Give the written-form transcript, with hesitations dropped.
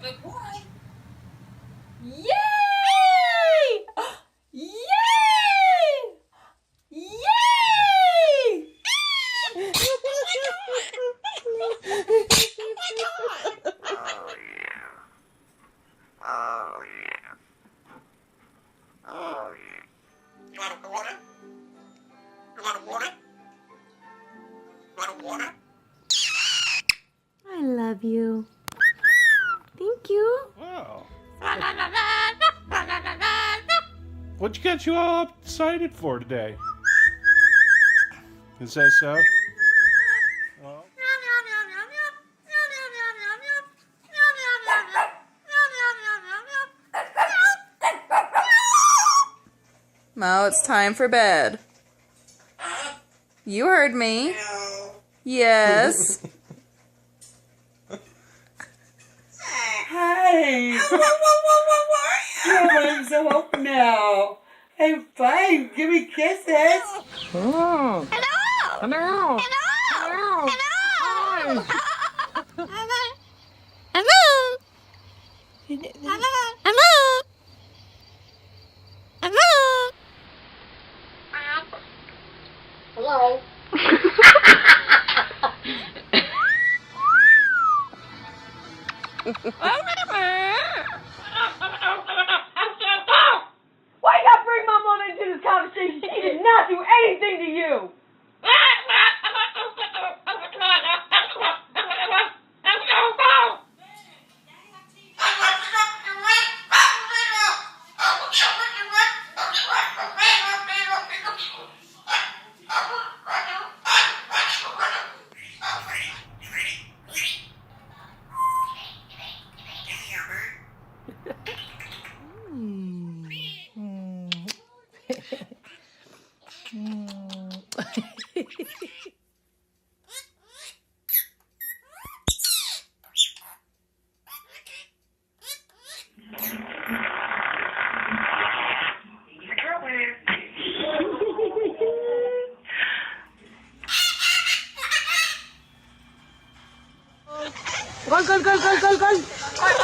Good boy. Yay! Yay! Yay! You want a water? You want a water? You want a water? I love you. Thank you. Wow. What got you all excited for today? Is that so? Well, Mo, it's time for bed. You heard me. Yes. Hey! Your arms are open now. I'm fine. Give me kisses. Hello. Hello. Hello. Hello. Hello. Hello. Hello. Hello. Hello. Why you gotta bring my mom into this conversation? She did not do anything to you. Go.